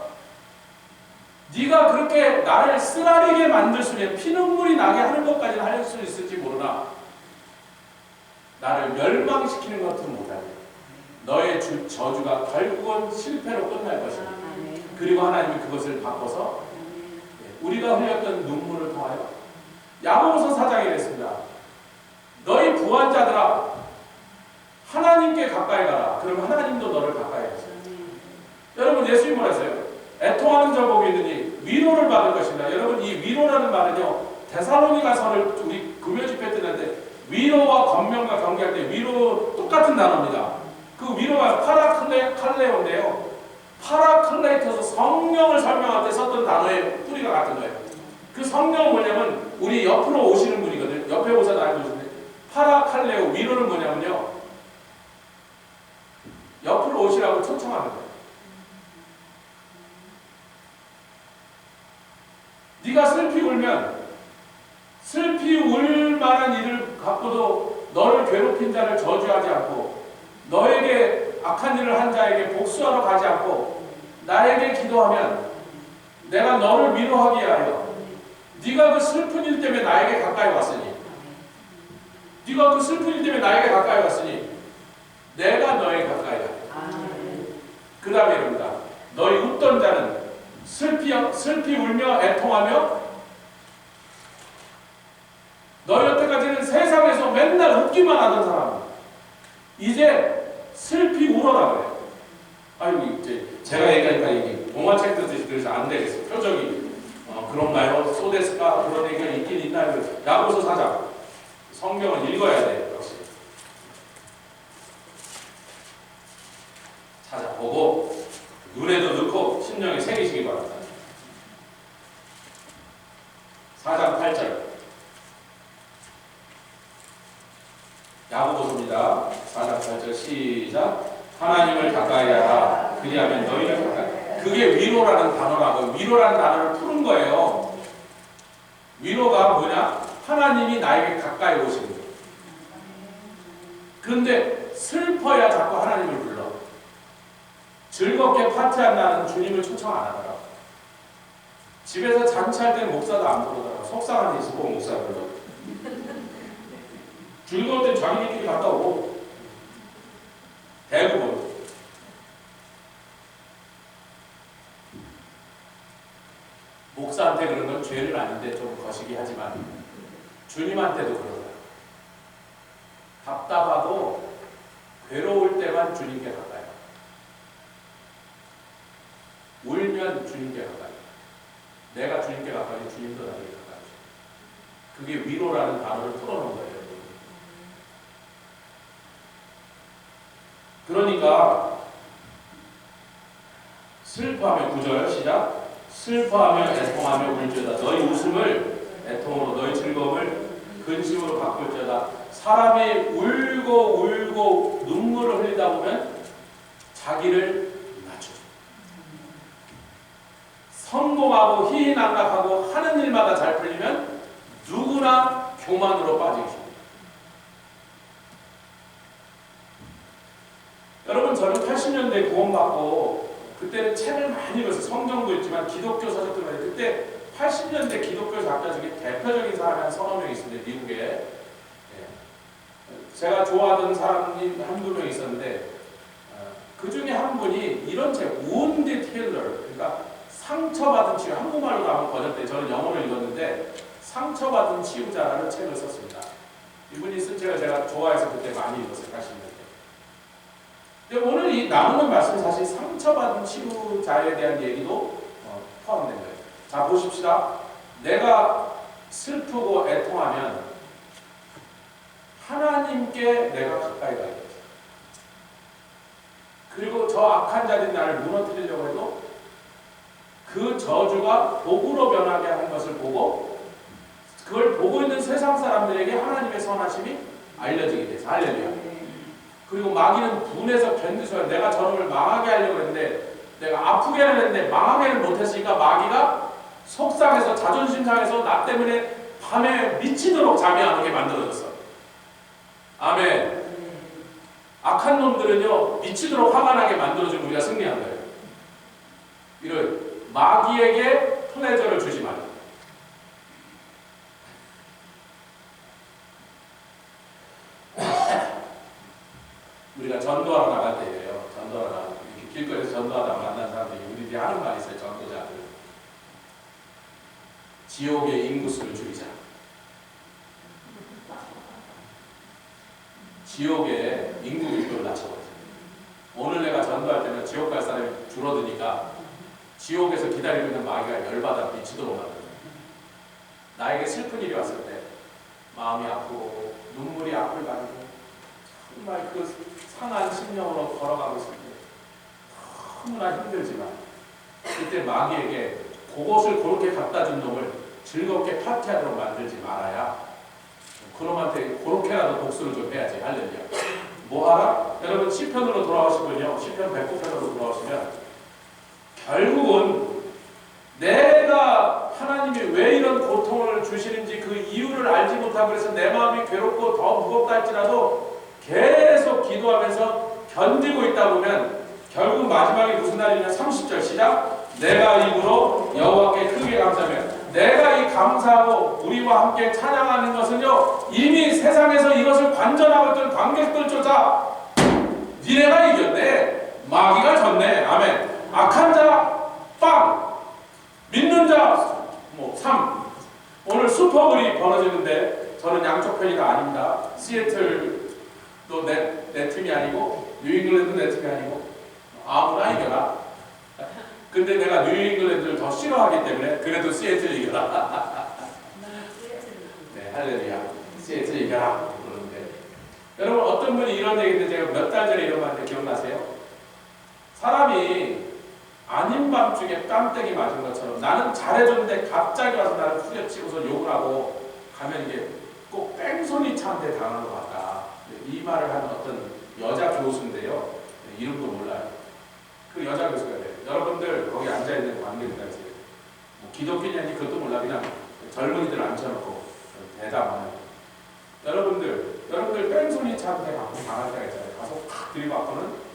네가 그렇게 나를 쓰라리게 만들 수 있는 피눈물이 나게 하는 것까지는 할 수 있을지 모르나 나를 멸망시키는 것은 못하네. 너의 저주가 결국은 실패로 끝날 것이다. 그리고 하나님이 그것을 바꿔서 우리가 흘렸던 눈물을 통하여 야고보서 4장에 이랬습니다. 너희 부한자들아 하나님께 가까이 가라. 그러면 하나님도 너를 가까이 하세요. 여러분 예수님이 뭐라 했어요? 애통하는 자 복이 있느니 위로를 받을 것이다. 여러분 이 위로라는 말은요 데살로니가서를 우리 금요집회 때 했는데 위로와 권면과 경계할 때 위로 똑같은 단어입니다. 그 위로가 파라클레오인데요. 파라클레이터서 성령을 설명할 때 썼던 단어의 뿌리가 같은 거예요. 그 성령은 뭐냐면 우리 옆으로 오시는 분이거든요. 옆에 오셔서 알고 계시는데 파라칼레오 위로는 뭐냐면요 옆으로 오시라고 초청하는 거예요. 네가 슬피 울면 슬피 울 만한 일을 갖고도 너를 괴롭힌 자를 저주하지 않고 너에게 악한 일을 한 자에게 복수하러 가지 않고 나에게 기도하면 내가 너를 위로하기 위하여 네가 그 슬픈 일 때문에 나에게 가까이 왔으니 네가 그 슬픈 일 때문에 나에게 가까이 왔으니 내가 너에게 가까이 가. 그 다음에 이릅니다. 너희 웃던 자는 슬피 울며 애통하며 너희 여태까지는 세상에서 맨날 웃기만 하던 사람 이제 슬피 울어라 그래. 아유 이제 제가 얘기하니까 이게 동화책 듣듯이 그래서 안 되겠어. 표정이 그런가요? 소데스까 그런 얘기가 있긴 있나요? 야고보서 4장 성경을 읽어야 돼. 역시 찾아보고 눈에도 넣고 심령에 새기시기 바랍니다. 4장 8절 야고보서입니다. 4장 8절 시작. 하나님을 가까이 하라. 그리하면 너희를 가까이. 그게 위로라는 단어라고. 위로라는 단어를 푸는 거예요. 위로가 뭐냐? 하나님이 나에게 가까이 오시는 거예요. 그런데 슬퍼야 자꾸 하나님을 불러. 즐겁게 파티한다는 주님을 초청 안 하더라고. 집에서 잔치할 때는 목사도 안 부르더라고. 속상한 데 있어 꼭 목사 불러. 즐거울 땐 자기들끼리 갔다 오고. 대부분. 목사한테 그런 건 죄는 아닌데 좀 거시기 하지만 주님한테도 그러더라고. 답답하고 괴로울 때만 주님께 가까이. 울면 주님께 가까이. 내가 주님께 가까이, 주님도 나에게 가까이. 그게 위로라는 단어를 풀어놓은 거예요. 그러니까 슬퍼하며 9절 시작. 슬퍼하며 애통하며 울지어다. 너희 웃음을 애통으로 너희 즐거움을 근심으로 바꿀지어다. 사람이 울고 눈물을 흘리다 보면 자기를 낮춰줘. 성공하고 희희낙락하고 하는 일마다 잘 풀리면 누구나 교만으로 빠지기. 여러분 저는 80년대 구원받고 그때는 책을 많이 읽어서 성경도 있지만 기독교 서적도 많이 그때 80년대 기독교 작가 중에 대표적인 사람이 한 서너 명 있습니다. 미국에. 예. 제가 좋아하던 사람이 한두 명 있었는데 그 중에 한 분이 이런 책 Wounded Healer 그러니까 상처받은 치유 한국말로 아마 번역돼 저는 영어로 읽었는데 상처받은 치유자라는 책을 썼습니다. 이분이 쓴 책을 제가 좋아해서 그때 많이 읽었어요. 80년대. 근데 오늘 이 나누는 말씀은 사실 상처받은 치유자에 대한 얘기도 포함된 거예요. 자 보십시다. 내가 슬프고 애통하면 하나님께 내가 가까이 가야겠죠. 그리고 저 악한 자들이 나를 무너뜨리려고 해도 그 저주가 복으로 변하게 하는 것을 보고 그걸 보고 있는 세상 사람들에게 하나님의 선하심이 알려지게 돼서 할렐루야. 그리고 마귀는 분해서 견디서야 내가 저놈을 망하게 하려고 했는데 내가 아프게는 했는데 망하게는 못했으니까 마귀가 속상해서 자존심 상해서 나 때문에 밤에 미치도록 잠이 안 오게 만들어졌어. 아멘. 악한 놈들은요 미치도록 화가 나게 만들어주면 우리가 승리한 거예요. 이를 마귀에게 플레저를 주지 말라. 우리가 전도하러 나갈 때예요. 전도하러 나갈 때 이렇게 길거리에서 전도하다 만난 사람들이 우리들이 하는 말이 있어요. 전도자들. 지옥의 인구수를 줄이자. 지옥의 인구 밀도를 낮춰버리자. 오늘 내가 전도할 때는 지옥 갈 사람이 줄어드니까 지옥에서 기다리고 있는 마귀가 열받아 미치도록 만들어요. 나에게 슬픈 일이 왔을 때 마음이 아프고 눈물이 앞을 가리고 정말 그 상한 심령으로 걸어가고 있을 때 너무나 힘들지만 그때 마귀에게 그것을 그렇게 갖다 준 놈을 즐겁게 파티하도록 만들지 말아야 그놈한테 그렇게라도 복수를 좀 해야지. 할렐루야. 뭐하라? 여러분 시편으로 돌아오시면요. 시편 109편으로 돌아오시면 결국은 내가 하나님이 왜 이런 고통을 주시는지 그 이유를 알지 못하고 그래서 내 마음이 괴롭고 더 무겁다 할지라도 계속 기도하면서 견디고 있다 보면 결국 마지막에 무슨 날이냐 30절 시작. 내가 입으로 여호와께 크게 감사하며 내가 이 감사하고 우리와 함께 찬양하는 것은요 이미 세상에서 이것을 관전하고 있던 관객들조차 니네가 이겼네. 마귀가 졌네. 아멘. 악한 자 빵 믿는 자 3. 오늘 슈퍼볼이 벌어지는데 저는 양쪽 편이 다 아닙니다. 시애틀도 내 팀이 아니고 뉴잉글랜드 내 팀이 아니고 아무나 이겨라. 근데 내가 뉴잉글랜드를 더 싫어하기 때문에 그래도 시애틀 이겨라. 네, 할렐루야. 시애틀 이겨라. 그러는데 여러분 어떤 분이 이런 얘기인데 제가 몇 달 전에 이런 말인데 기억나세요? 사람이 아닌 밤중에 깜짝이 맞은 것처럼 나는 잘해줬는데 갑자기 와서 나를 후려치고서 욕을 하고 가면 이게 꼭 뺑소니 차한테 당하는 것 같다. 이 말을 하는 어떤 여자 교수인데요. 이름도 몰라요. 그 여자 교수가 돼요. 여러분들 거기 앉아있는 관객들한테 뭐 기독교냐니 그것도 몰라. 그냥 젊은이들 앉혀놓고 대담하는 여러분들 뺑소니 차한테 갖고 당할 때가 있잖아요. 가서 탁 들이받고는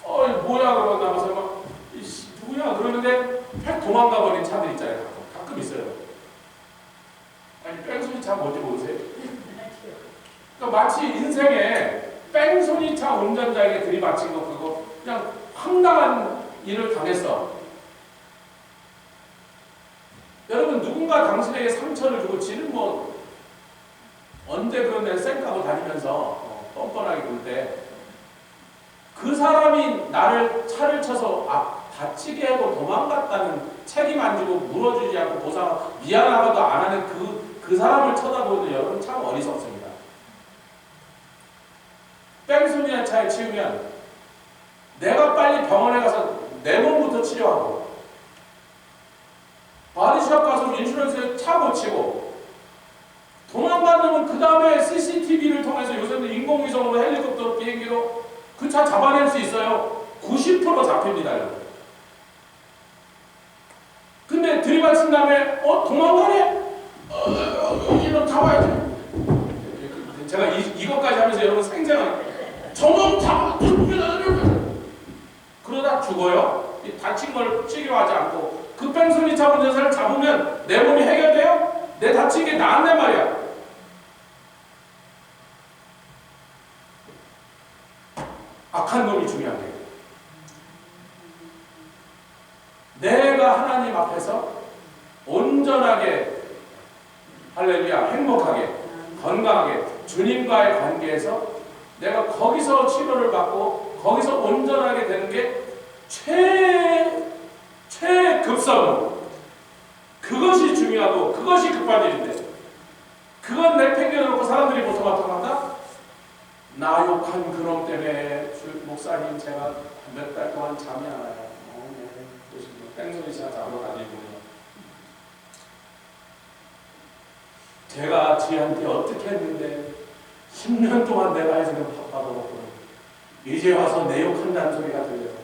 뭐야 그러고 나가서 막 이씨 누구야 그러는데 팩 도망가 버린 차들 있잖아요. 가끔 있어요. 아니 뺑소니 차 뭔지 모르세요? 그러니까 마치 인생에 뺑소니 차 운전자에게 들이받친 거 그거 그냥 황당한 일을 당했어. 여러분 누군가 당신에게 상처를 주고 지는 뭐 언제 그런 데 쌩까고 다니면서 뻔뻔하게 굴 때 그 사람이 나를 차를 쳐서 다치게 하고 도망갔다는 책임 안 지고 물어주지 않고 보상 미안하고도 안 하는 그 사람을 쳐다보는 여러분 참 어리석습니다. 뺑소니한 차에 치우면 내가 빨리 병원에 가서 내 몸부터 치료하고 바디샵 가서 인슈런스에 차 고치고 도망간 놈은 그 다음에 CCTV를 통해서 요새는 인공위성으로 헬리콥터로 비행기로 그 차 잡아낼 수 있어요. 90% 잡힙니다. 여러분. 근데 들이받친 다음에 도망가네? 이놈 잡아야지. 제가 이것까지 하면서 여러분 생생하게 저놈 잡아! 죽어요? 이 다친 걸 치료하지 않고 급행손이 잡은 여자를 잡으면 내 몸이 해결돼요? 내 다친 게 나은데 말이야. 악한 놈이 중요한 거예요. 내가 하나님 앞에서 온전하게 할렐루야 행복하게 건강하게 주님과의 관계에서 내가 거기서 치료를 받고 거기서 온전하게 되는 게 최급선으로 그것이 중요하고 그것이 급한 일인데 그건 내팽겨놓고 사람들이 보통 어떡한다? 나 욕한 그놈 때문에 목사님 제가 몇 달 동안 잠이 안 와요. 뺑소니 차 잡으러 다니고 제가 지한테 어떻게 했는데 10년 동안 내가 지금 바빠도 이제 와서 내 욕한다는 소리가 들려요.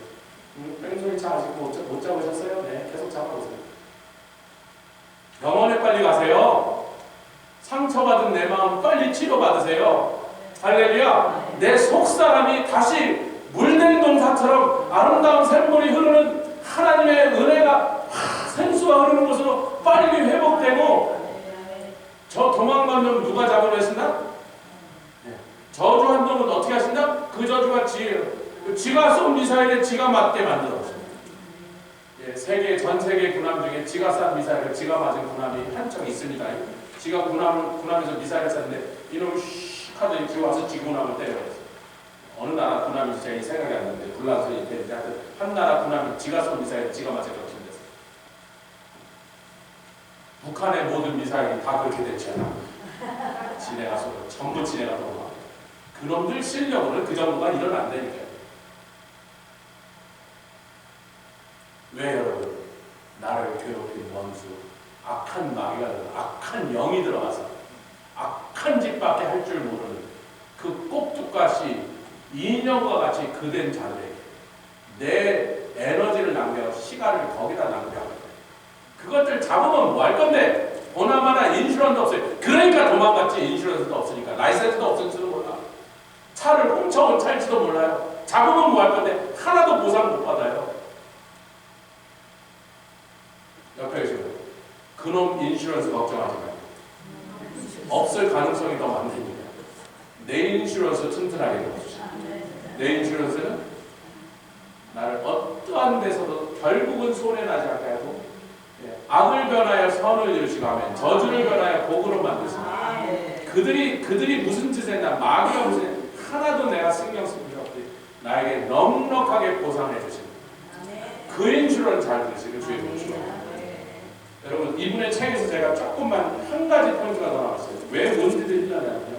뺑소니 차 아직 못 잡으셨어요? 네, 계속 잡아보세요. 병원에 빨리 가세요. 상처받은 내 마음 빨리 치료받으세요. 할렐루야. 내 속사람이 다시 물냉동사처럼 아름다운 샘물이 흐르는 하나님의 은혜가 생수가 흐르는 곳으로 빨리 회복되고 저 도망간 놈 누가 잡아내신다? 저주한 놈은 어떻게 하신다? 그 저주가 지가 쏜 미사일에 지가 맞게 만들었어요. 전 세계 군함 중에 지가 쏜 미사일에 지가 맞은 군함이 한 척 있습니다. 지가 군함에서 미사일을 쐈는데 이놈이 슉 하더니 들어와서 지 군함을 때려요. 어느 나라 군함인지 제가 생각이 안 나는데 불란서니 되는데 하여튼 한 나라 군함이 지가 쏜 미사일에 지가 맞아 격침됐어요. 북한의 모든 미사일이 다 그렇게 됐잖아. 지네가 쏘고 전부 지네가 쏘고 그놈들 실력으로는 그 정도가 일어나면 안 되니까요. 왜 여러분? 나를 괴롭힌 원수, 악한 마귀가 악한 영이 들어가서 악한 짓밖에 할 줄 모르는 그 꼭두가시 인형과 같이 그된 자들에게 내 에너지를 낭비하고 시간을 거기다 낭비하고 그것들 잡으면 뭐 할 건데? 보나마나 인슈런스도 없어요. 그러니까 도망갔지. 인슈런스도 없으니까. 라이센스도 없을지도 몰라. 차를 훔쳐온 차일지도 몰라요. 잡으면 뭐 할 건데? 하나도 보상 못 받아요. 옆에 계시고요. 그놈 인슈런스 걱정하지 마요. 없을 가능성이 더 많으니까. 내 인슈런스 튼튼하게 넣어주세요. 내 인슈런스는 나를 어떠한 데서도 결국은 손해나지 않게 하고 악을 변하여 선을 이루시고 하면 저주를 변하여 복으로 만드십니다. 그들이 무슨 짓을 했나 마귀가 무슨 하나도 내가 신경 쓸 필요 없이 나에게 넉넉하게 보상해 주십니다. 그 인슈런스 잘 들으시고 주의 보시고 여러분 이분의 책에서 제가 조금만 한 가지 포인트가 더 나왔어요. 왜 문제들이 일어나냐면요.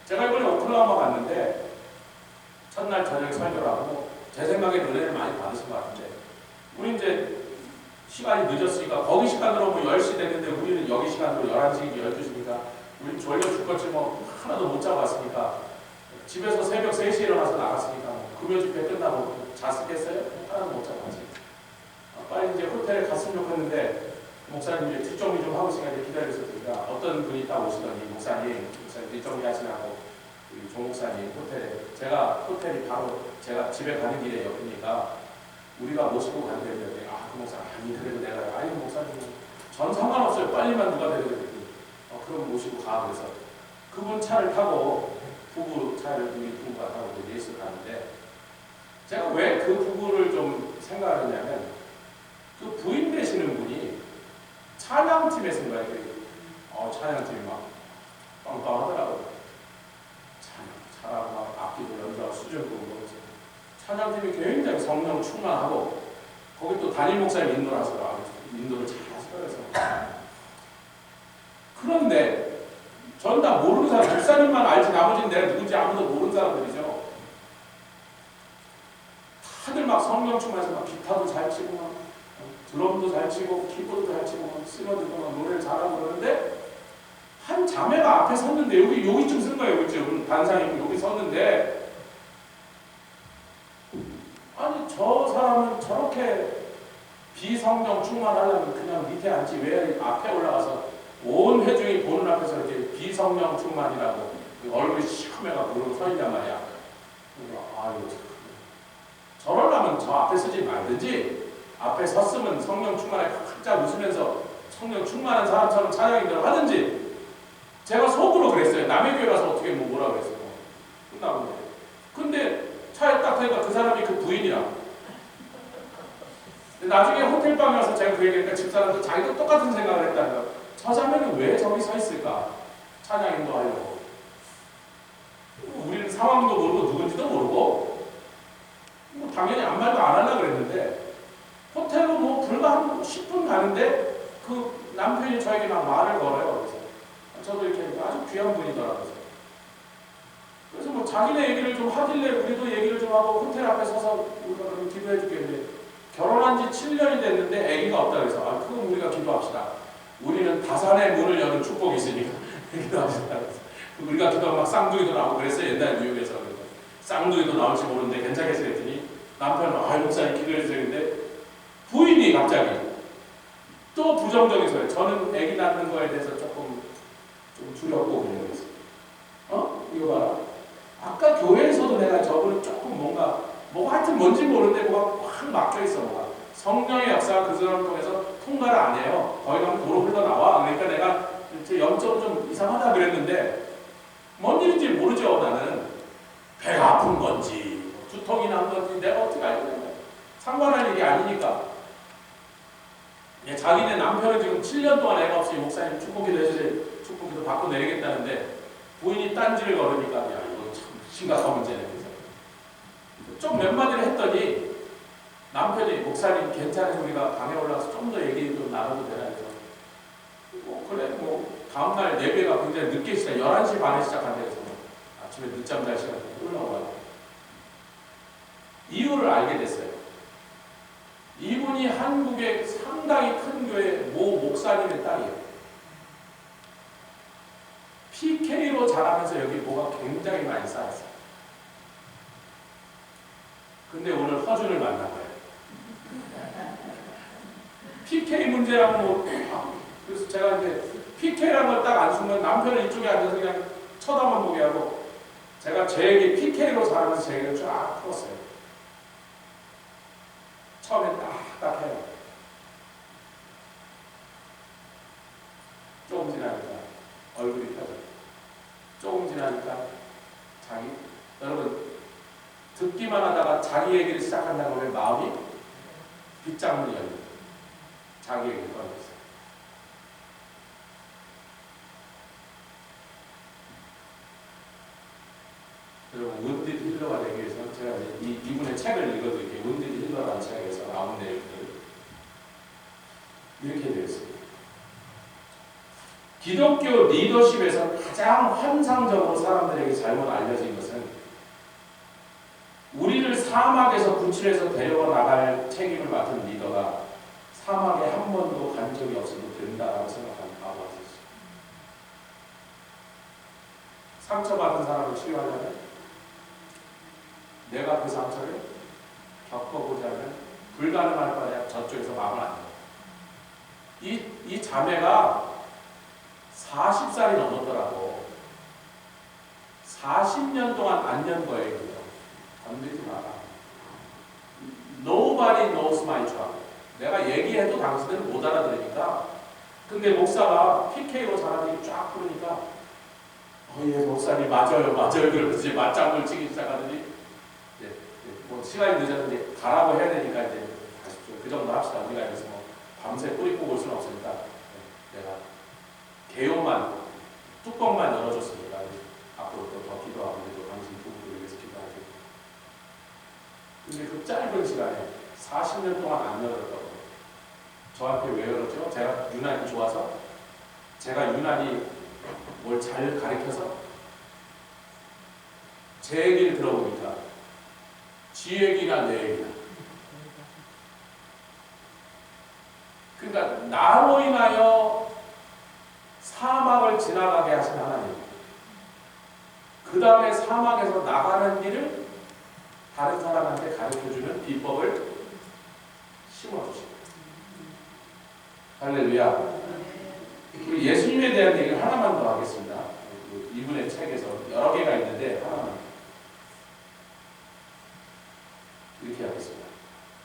제가 이번에 오클라호마 갔는데 첫날 저녁에 설교를 하고 제 생각에 은혜를 많이 받으신 것 같은데 우리 이제 시간이 늦었으니까 거기 시간으로 뭐 10시 됐는데 우리는 여기 시간으로 11시, 12시니까 우리 졸려 죽겠지 뭐 하나도 못 자고 왔으니까 집에서 새벽 3시에 일어나서 나갔으니까 뭐 금요 집회 끝나고 잤겠어요? 하나도 못 자고 왔지. 빨리 이제 호텔에 갔으면 좋겠는데 목사님 이제 뒷정리 좀 하고 시간에 기다렸었으니까 어떤 분이 딱 오시더니 목사님 뒷정리 하시라고 조 목사님 호텔에 호텔이 바로 제가 집에 가는 길에 옆이니까 우리가 모시고 가는 데인데 그 목사 아니 그래도 내가 아니 목사님 전 상관없어요. 빨리만 누가 데려드리고 그럼 모시고 가. 그래서 그분 차를 타고 부부 차를 우리 부부가 타고 예수를 가는데 제가 왜 그 부부를 좀 생각하느냐면 그 부인 되시는 분이 찬양팀에 쓴 거예요. 찬양팀이 막 빵빵하더라고요. 찬양하고 막 악기도 연주하고 수준 보고 찬양팀이 굉장히 성령 충만하고 거기 또 담임 목사님 인도라서 인도를 잘 하시더라고요. 그런데 전 다 모르는 사람, 목사님만 알지 나머지는 내가 누군지 아무도 모르는 사람들이죠. 다들 막 성령 충만해서 막 기타도 잘 치고 막 드럼도 잘 치고 키보드도 잘 치고 막 쓰러지고 막 노래를 잘하고 그러는데 한 자매가 앞에 섰는데 여기쯤 쓴 거예요. 여기쯤 단상이 여기 섰는데 아니 저 사람은 저렇게 비성령 충만하려면 그냥 밑에 앉지 왜 앞에 올라가서 온 회중이 보는 앞에서 이렇게 비성령 충만이라고 얼굴이 시커매가 그러고 서 있단 말이야. 아유 저러려면 하면 저 앞에 서지 말든지 앞에 섰으면 성령 충만하게 각자 웃으면서 성령 충만한 사람처럼 찬양인대로 하든지 제가 속으로 그랬어요. 남의 교회 가서 어떻게 뭐라 그랬어요. 끝나고 근데 차에 딱 타니까 그 사람이 그 부인이라. 나중에 호텔방에 와서 제가 그 얘기하니까 집사람도 자기도 똑같은 생각을 했다는 거예요. 저 자매는 왜 저기 서 있을까? 찬양 인도하려고. 우리는 상황도 모르고 누군지도 모르고 뭐 당연히 아무 말도 안 하려고 그랬는데 호텔로 뭐 불과 한 10분 가는데 그 남편이 저에게 막 말을 걸어요. 그래서 저도 이렇게 아주 귀한 분이더라고요. 그래서 뭐 자기네 얘기를 좀 하길래 우리도 얘기를 좀 하고 호텔 앞에 서서 우리가 그럼 기도해 줄게. 결혼한 지 7년이 됐는데 아기가 없다 그래서 그럼 우리가 기도합시다. 우리는 다산의 문을 여는 축복이 있으니까 기도합시다. 우리가 기도하면 막 쌍둥이도 나오고 그랬어요. 옛날 뉴욕에서. 쌍둥이도 나올지 모르는데 괜찮겠어 그랬더니 남편은 목사님 기도해 주세요. 근데 부인이 갑자기 또 부정적인 소리. 저는 아기 낳는 거에 대해서 조금 좀 두렵고 그런 거 있어요. 이거 봐라. 아까 교회에서도 내가 저분은 조금 뭔가 하여튼 뭔지 모르는데 뭐가 확 막혀있어. 뭐가 성령의 역사가 그 사람을 통해서 통과를 안 해요. 거기 가면 도로 흘러나와. 그러니까 내가 영적으로 좀 이상하다 그랬는데 뭔 일인지 모르죠. 나는 배가 아픈 건지 두통이 난 건지 내가 어떻게 알겠냐. 상관할 일이 아니니까. 자기네 남편은 지금 7년 동안 애가 없이 목사님 축복기도 해주세요. 축복기도 받고 내리겠다는데 부인이 딴지를 걸으니까 야 이거 참 심각한 문제네. 좀 몇 마디를 했더니 남편이 목사님 괜찮아서 우리가 방에 올라가서 좀 더 얘기 좀 나눠도 되나 해서 그래 다음날 예배가 굉장히 늦게 시작 11시 반에 시작한대. 그래서 아침에 늦잠 잘 시간에 올라와요. 이유를 알게 됐어요. 이분이 한국의 상당히 큰 교회 모 목사님의 딸이에요. PK로 자라면서 여기 뭐가 굉장히 많이 쌓였어요. 근데 오늘 허준을 만난 거예요. PK 문제라고 그래서 제가 이제 PK라는 걸 딱 안 쓰면 남편은 이쪽에 앉아서 그냥 쳐다만 보게 하고 제가 제 얘기 PK로 자라면서 제 얘기를 쫙 풀었어요. 처음엔 딱 해요. 조금 지나니까 얼굴이 펴져요. 조금 지나니까 여러분 듣기만 하다가 자기 얘기를 시작한다고 하면 마음이 빗장문이 열려요. 자기 얘기를 꺼내있어요. 여러분 운디드 힐러가 되기 위해서 제가 이분의 책을 읽어드릴게요. 운디드 힐러라는 책에서 나온 내용들 이렇게 되어 있습니다. 기독교 리더십에서 가장 환상적으로 사람들에게 잘못 알려진 것은 우리를 사막에서 구출해서 데려가 나갈 책임을 맡은 리더가 사막에 한 번도 간 적이 없어도 된다라고 생각하는 바보가 있었어요. 상처받은 사람을 치료하려면 내가 그 상처를 겪어보자면 불가능할 거야. 저쪽에서 막으면 안 돼. 이 자매가 40살이 넘었더라고. 40년 동안 안 연 거예요. 건들지 마라. Nobody knows my trouble. 내가 얘기해도 당신들은 못 알아들으니까. 근데 목사가 PK로 자라니까 쫙 부르니까 예 목사님 맞아요 그러면서 이제 맞장구를 치기 시작하더니 뭐 시간이 늦었는데 가라고 해야 되니까 이제 가십시오. 그 정도 합시다. 우리가 여기서 뭐 밤새 뿌리 뽑을 수는 없으니까 내가 개요만 뚜껑만 열어줬으니까 앞으로 또 더 기도하고 또 당신 부부를 위해서 기도하고. 근데 그 짧은 시간에 40년 동안 안 열었다고. 저한테 왜 열었죠? 제가 유난히 좋아서? 제가 유난히 뭘 잘 가르쳐서? 제 얘기를 들어보니까 지 얘기나 내 얘기나. 그러니까 나로 인하여 사막을 지나가게 하신 하나님. 그 다음에 사막에서 나가는 길을 다른 사람한테 가르쳐주는 비법을 심어주시고. 할렐루야. 그리고 예수님에 대한 얘기를 하나만 더 하겠습니다. 이분의 책에서 여러 개가 있는데 하나만 이렇게 하겠습니다.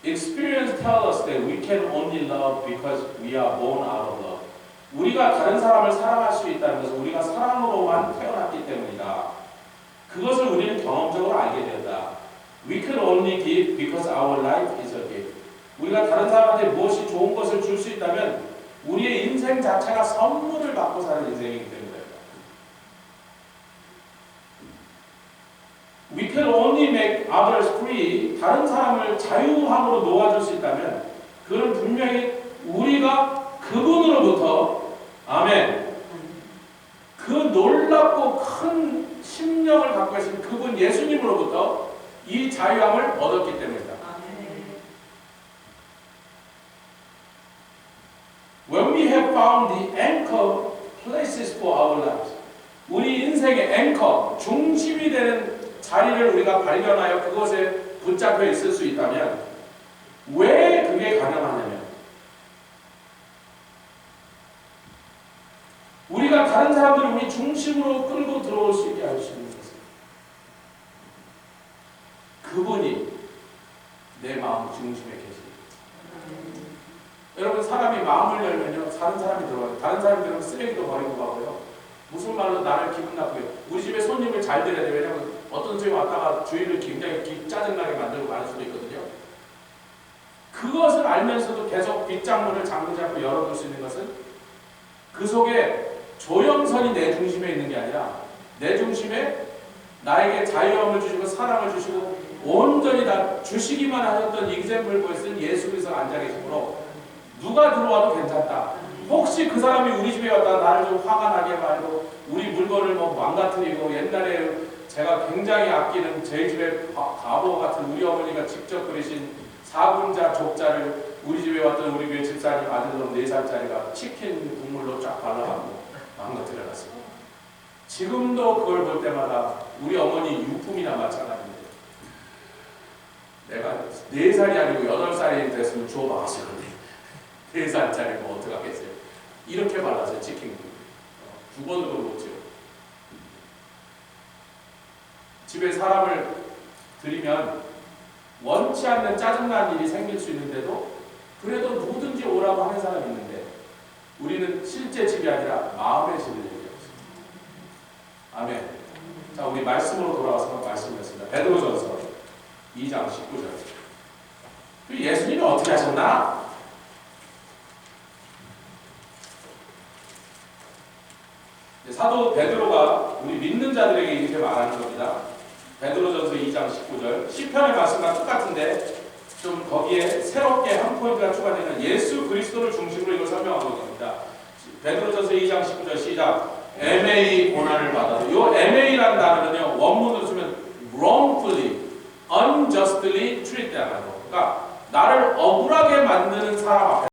Experience tells us that we can only love because we are born out of love. 우리가 다른 사람을 사랑할 수 있다는 것은 우리가 사랑으로만 태어났기 때문이다. 그것을 우리는 경험적으로 알게 된다. We can only give because our life is a gift. 우리가 다른 사람한테 무엇이 좋은 것을 줄 수 있다면 우리의 인생 자체가 선물을 받고 사는 인생이기 때문이다. We can only make others free. 다른 사람을 자유함으로 놓아줄 수 있다면 그는 분명히 우리가 그분으로부터 아멘 그 놀랍고 큰 심령을 갖고 계신 그분 예수님으로부터 이 자유함을 얻었기 때문이다. When we have found the anchor places for our lives, 우리 인생의 앵커, 중심이 되는 자리를 우리가 발견하여 그것에 붙잡혀 있을 수 있다면 왜 그게 가능하냐면 우리가 다른 사람들을 우리 중심으로 끌고 들어올 수 있게 할 수 있는 것은 그분이 내 마음 중심에 계십니다. 여러분 사람이 마음을 열면요 다른 사람이 들어와요. 다른 사람이 들어오면 쓰레기도 버리고 가고요. 무슨 말로 나를 기분 나쁘게 우리 집에 손님을 잘 들여야 돼. 왜냐면 어떤 집에 왔다가 주인을 굉장히 짜증나게 만들고 가는 수도 있거든요. 그것을 알면서도 계속 빗장문을 잠금 잡고 열어둘 수 있는 것은 그 속에 조영선이 내 중심에 있는 게 아니라 내 중심에 나에게 자유함을 주시고 사랑을 주시고 온전히 다 주시기만 하셨던 이그샘플 보이스는 예수 그리스도가 앉아 계시므로 누가 들어와도 괜찮다. 혹시 그 사람이 우리 집에 왔다가 나를 좀 화가 나게 말고 우리 물건을 뭐 망가뜨리고 옛날에 제가 굉장히 아끼는 제 집에 가보 같은 우리 어머니가 직접 그리신 4분자 족자를 우리 집에 왔던 우리 교회 집사님 아들놈 4살짜리가 치킨 국물로 쫙 발라갖고 망가뜨려놨어요. 지금도 그걸 볼 때마다 우리 어머니 유품이나 마찬가지입니다. 내가 4살이 아니고 8살이 됐으면 주워 먹었을 건데 4살짜리 뭐 어떡하겠어요. 이렇게 발랐어요. 치킨 두 번으로 못지요. 집에 사람을 들이면 원치 않는 짜증난 일이 생길 수 있는데도 그래도 누구든지 오라고 하는 사람이 있는데 우리는 실제 집이 아니라 마음의 집을 얘기하고 있습니다. 아멘. 자, 우리 말씀으로 돌아와서 말씀했습니다. 베드로전서 2장 19절. 예수님이 어떻게 하셨나? 사도 베드로가 우리 믿는 자들에게 이렇게 말하는 겁니다. 베드로전서 2장 19절. 시편의 말씀과 똑같은데 좀 거기에 새롭게 한 포인트가 추가되는 예수 그리스도를 중심으로 이걸 설명하고 있습니다. 베드로전서 2장 19절 시작. MA 고난을 받아도 이 MA라는 단어는요 원문으로 쓰면 wrongfully, unjustly treated라고. 그러니까 나를 억울하게 만드는 사람